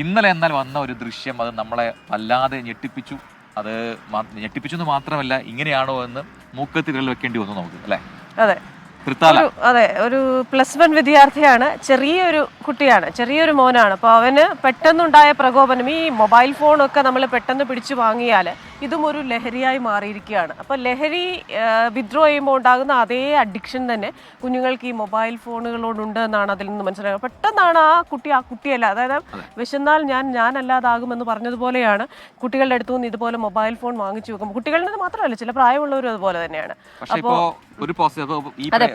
ഇന്നലെ എന്നാൽ വന്ന ഒരു ദൃശ്യം അത് നമ്മളെ വല്ലാതെ ഞെട്ടിപ്പിച്ചു. അത് ഞെട്ടിപ്പിച്ചു എന്ന് മാത്രമല്ല, ഇങ്ങനെയാണോ എന്ന് മൂക്കത്ത് വിരൽ വെക്കേണ്ടി വന്നു നമുക്ക്, അല്ലേ? അതെ, അതെ, ഒരു +1 വിദ്യാർത്ഥിയാണ്. ചെറിയൊരു കുട്ടിയാണ്, ചെറിയൊരു മോനാണ്. അപ്പോൾ അവന് പെട്ടെന്നുണ്ടായ പ്രകോപനം, ഈ മൊബൈൽ ഫോണൊക്കെ നമ്മൾ പെട്ടെന്ന് പിടിച്ചു വാങ്ങിയാൽ ഇതും ഒരു ലഹരിയായി മാറിയിരിക്കുകയാണ്. അപ്പോൾ ലഹരി വിത്ഡ്രോ ചെയ്യുമ്പോൾ ഉണ്ടാകുന്ന അതേ അഡിക്ഷൻ തന്നെ കുഞ്ഞുങ്ങൾക്ക് ഈ മൊബൈൽ ഫോണുകളോടുണ്ട് എന്നാണ് അതിൽ നിന്ന് മനസ്സിലാക്കുക. പെട്ടെന്നാണ് ആ കുട്ടിയല്ല, അതായത് വിശന്നാൽ ഞാനല്ലാതാകുമെന്ന് പറഞ്ഞതുപോലെയാണ് കുട്ടികളുടെ അടുത്തു നിന്ന് ഇതുപോലെ മൊബൈൽ ഫോൺ വാങ്ങിച്ചു വെക്കുമ്പോൾ, കുട്ടികളുടെ മാത്രമല്ല ചില പ്രായമുള്ളവരും അതുപോലെ തന്നെയാണ്. അപ്പോൾ ഒരു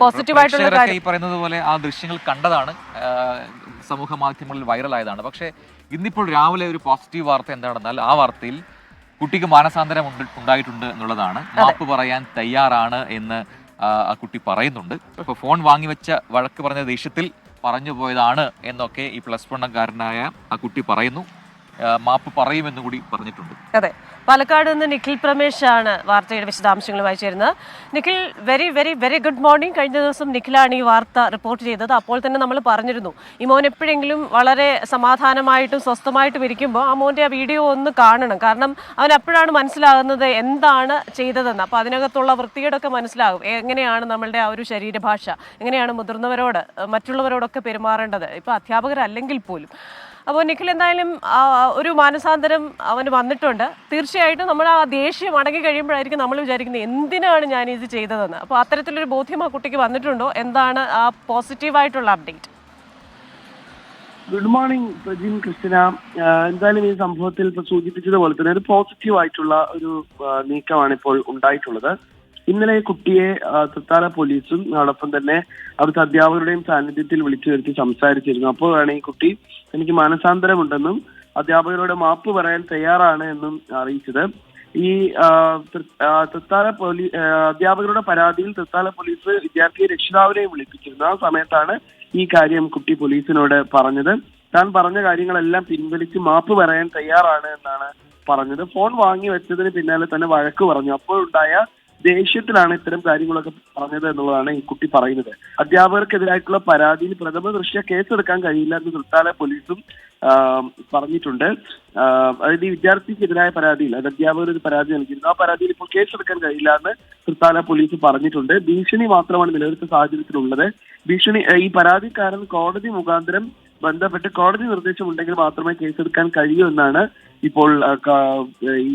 പോസിറ്റീവായിട്ടുള്ള കാര്യം ഈ പറയുന്നത് പോലെ ആ ദൃശ്യങ്ങൾ കണ്ടതാണ്, സമൂഹ മാധ്യമങ്ങളിൽ വൈറലായതാണ്. പക്ഷേ ഇന്നിപ്പോൾ രാവിലെ ഒരു പോസിറ്റീവ് വാർത്ത എന്താണെന്നാൽ, ആ വാർത്തയിൽ കുട്ടിക്ക് മാനസാന്തരം ഉണ്ടായിട്ടുണ്ട് എന്നുള്ളതാണ്. മാപ്പ് പറയാൻ തയ്യാറാണ് എന്ന് ആ കുട്ടി പറയുന്നുണ്ട്. ഇപ്പോൾ ഫോൺ വാങ്ങിവെച്ച വഴക്ക് പറഞ്ഞ ദേഷ്യത്തിൽ പറഞ്ഞു പോയതാണ് എന്നൊക്കെ ഈ +1കാരനായ ആ കുട്ടി പറയുന്നു. മാപ്പ് പറയുമെന്ന് കൂടി പറഞ്ഞിട്ടുണ്ട്. അതെ, പാലക്കാട് നിന്ന് നിഖിൽ പ്രമേഷ് ആണ് വാർത്തയുടെ വിശദാംശങ്ങൾ വായിച്ചിരുന്നത്. Nikhil, very very very good morning. കഴിഞ്ഞ ദിവസം നിഖിലാണ് ഈ വാർത്ത റിപ്പോർട്ട് ചെയ്തത്. അപ്പോൾ തന്നെ നമ്മൾ പറഞ്ഞിരുന്നു, ഈ മോൻ എപ്പോഴെങ്കിലും വളരെ സമാധാനമായിട്ടും സ്വസ്ഥമായിട്ടും ഇരിക്കുമ്പോൾ ആ മോൻ്റെ ആ വീഡിയോ ഒന്ന് കാണണം. കാരണം അവൻ അപ്പോഴാണ് മനസ്സിലാകുന്നത് എന്താണ് ചെയ്തതെന്ന്. അപ്പോൾ അതിനകത്തുള്ള വൃത്തികേടൊക്കെ മനസ്സിലാകും. എങ്ങനെയാണ് നമ്മളുടെ ആ ഒരു ശരീരഭാഷ, എങ്ങനെയാണ് മുതിർന്നവരോട് മറ്റുള്ളവരോടൊക്കെ പെരുമാറേണ്ടത്, ഇപ്പോൾ അധ്യാപകരല്ലെങ്കിൽ പോലും. അപ്പോൾ നിഖിൽ, എന്തായാലും ഒരു മാനസാന്തരം അവന് വന്നിട്ടുണ്ട്. തീർച്ചയായിട്ടും നമ്മൾ ആ ദേഷ്യം അടങ്ങി കഴിയുമ്പോഴായിരിക്കും നമ്മൾ വിചാരിക്കുന്നത് എന്തിനാണ് ഞാൻ ഇത് ചെയ്തതെന്ന്. അപ്പോൾ അത്തരത്തിലൊരു ബോധ്യം ആ കുട്ടിക്ക് വന്നിട്ടുണ്ടോ? എന്താണ് ആ പോസിറ്റീവായിട്ടുള്ള update? Good morning Prajin, Christina. എന്തായാലും ഈ സംഭവത്തിൽ ഇപ്പോൾ സൂചിപ്പിച്ചതുപോലെ തന്നെ ഒരു പോസിറ്റീവ് ആയിട്ടുള്ള ഒരു നീക്കമാണ് ഇപ്പോൾ ഉണ്ടായിട്ടുള്ളത്. ഇന്നലെ കുട്ടിയെ തൃത്താല പോലീസും അതോടൊപ്പം തന്നെ അവിടുത്തെ അധ്യാപകരുടെയും സാന്നിധ്യത്തിൽ വിളിച്ചു വരുത്തി സംസാരിച്ചിരുന്നു. അപ്പോഴാണ് ഈ കുട്ടി എനിക്ക് മാനസാന്തരമുണ്ടെന്നും അധ്യാപകരോട് മാപ്പ് പറയാൻ തയ്യാറാണ് എന്നും അറിയിച്ചത്. ഈ തൃത്താല അധ്യാപകരുടെ പരാതിയിൽ തൃത്താല പോലീസ് വിദ്യാർത്ഥിയെ രക്ഷിതാവിനെയും വിളിപ്പിച്ചിരുന്നു. ആ സമയത്താണ് ഈ കാര്യം കുട്ടി പോലീസിനോട് പറഞ്ഞത്. താൻ പറഞ്ഞ കാര്യങ്ങളെല്ലാം പിൻവലിച്ച് മാപ്പ് പറയാൻ തയ്യാറാണ് എന്നാണ് പറഞ്ഞത്. ഫോൺ വാങ്ങി വെച്ചതിന് പിന്നാലെ തന്നെ വഴക്ക് പറഞ്ഞു. അപ്പോഴുണ്ടായ ദേഷ്യത്തിലാണ് ഇത്തരം കാര്യങ്ങളൊക്കെ പറഞ്ഞത് എന്നുള്ളതാണ് ഈ കുട്ടി പറയുന്നത്. അധ്യാപകർക്കെതിരായിട്ടുള്ള പരാതിയിൽ പ്രഥമ ദൃഷ്ട്യാ കേസെടുക്കാൻ കഴിയില്ല എന്ന് തൃത്താല പോലീസും പറഞ്ഞിട്ടുണ്ട്. അതായത് ഈ വിദ്യാർത്ഥിക്കെതിരായ പരാതിയിൽ, അത് അധ്യാപകർ ഒരു പരാതി നൽകിയിരുന്നു, ആ പരാതിയിൽ ഇപ്പോൾ കേസെടുക്കാൻ കഴിയില്ല എന്ന് തൃത്താല പോലീസ് പറഞ്ഞിട്ടുണ്ട്. ഭീഷണി മാത്രമാണ് നിലവിലത്തെ സാഹചര്യത്തിലുള്ളത്. ഈ പരാതിക്കാരൻ കോടതി മുഖാന്തരം ബന്ധപ്പെട്ട് കോടതി നിർദ്ദേശമുണ്ടെങ്കിൽ മാത്രമേ കേസെടുക്കാൻ കഴിയൂ എന്നാണ് ഇപ്പോൾ ഈ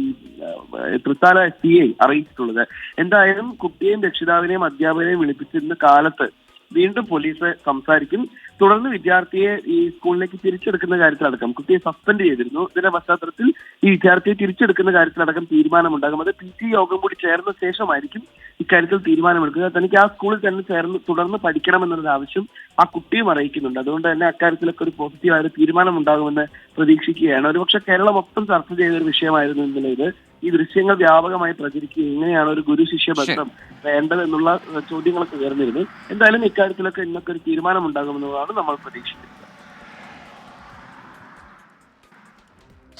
തൃത്താല SPA അറിയിച്ചിട്ടുള്ളത്. എന്തായാലും കുട്ടിയെയും രക്ഷിതാവിനെയും അധ്യാപകരെയും വിളിപ്പിച്ചിരുന്ന കാലത്ത് വീണ്ടും പോലീസ് സംസാരിക്കും. തുടർന്ന് വിദ്യാർത്ഥിയെ ഈ സ്കൂളിലേക്ക് തിരിച്ചെടുക്കുന്ന കാര്യത്തിലടക്കം, കുട്ടിയെ സസ്പെൻഡ് ചെയ്തിരുന്നു, ഇതിന്റെ പശ്ചാത്തലത്തിൽ ഈ വിദ്യാർത്ഥിയെ തിരിച്ചെടുക്കുന്ന കാര്യത്തിലടക്കം തീരുമാനമുണ്ടാകും. അത് PT യോഗം കൂടി ചേർന്ന ശേഷമായിരിക്കും ഇക്കാര്യത്തിൽ തീരുമാനമെടുക്കുക. തനിക്ക് ആ സ്കൂളിൽ തന്നെ തുടർന്ന് പഠിക്കണമെന്നൊരു ആവശ്യം ആ കുട്ടിയും അറിയിക്കുന്നുണ്ട്. അതുകൊണ്ട് തന്നെ അക്കാര്യത്തിലൊക്കെ ഒരു പോസിറ്റീവായ തീരുമാനം ഉണ്ടാകുമെന്ന് പ്രതീക്ഷിക്കുകയാണ്. ഒരുപക്ഷെ കേരളം മൊത്തം ചർച്ച ചെയ്ത ഒരു വിഷയമായിരുന്നു ഇന്നലെ ഇത്. ഈ ദൃശ്യങ്ങൾ വ്യാപകമായി പ്രചരിക്കുകയും എങ്ങനെയാണ് ഒരു ഗുരു ശിഷ്യ ബന്ധം വേണ്ടതെന്നുള്ള ചോദ്യങ്ങളൊക്കെ ഉയർന്നിരുന്നു. എന്തായാലും ഇക്കാര്യത്തിലൊക്കെ ഇന്നൊക്കെ ഒരു തീരുമാനം ഉണ്ടാകുമെന്നുള്ളതാണ് നമ്മൾ പ്രതീക്ഷിക്കുന്നത്.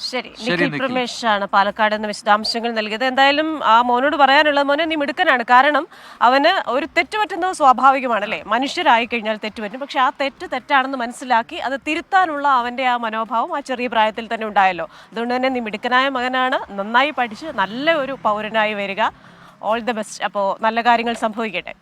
ശരി, നിഖിൽ പ്രമേഷ് ആണ് പാലക്കാട് നിന്ന് വിശദാംശങ്ങൾ നൽകിയത്. എന്തായാലും ആ മോനോട് പറയാനുള്ളത്, മോനെ നീ മിടുക്കനാണ്. കാരണം അവന് ഒരു തെറ്റ് പറ്റുന്നത് സ്വാഭാവികമാണല്ലേ, മനുഷ്യരായി കഴിഞ്ഞാൽ തെറ്റ് പറ്റും. പക്ഷെ ആ തെറ്റാണെന്ന് മനസ്സിലാക്കി അത് തിരുത്താനുള്ള അവന്റെ ആ മനോഭാവം ആ ചെറിയ പ്രായത്തിൽ തന്നെ ഉണ്ടായല്ലോ. അതുകൊണ്ട് തന്നെ നീ മിടുക്കനായ മകനാണ്. നന്നായി പഠിച്ച് നല്ല ഒരു പൗരനായി വരിക. All the best. അപ്പോൾ നല്ല കാര്യങ്ങൾ സംഭവിക്കട്ടെ.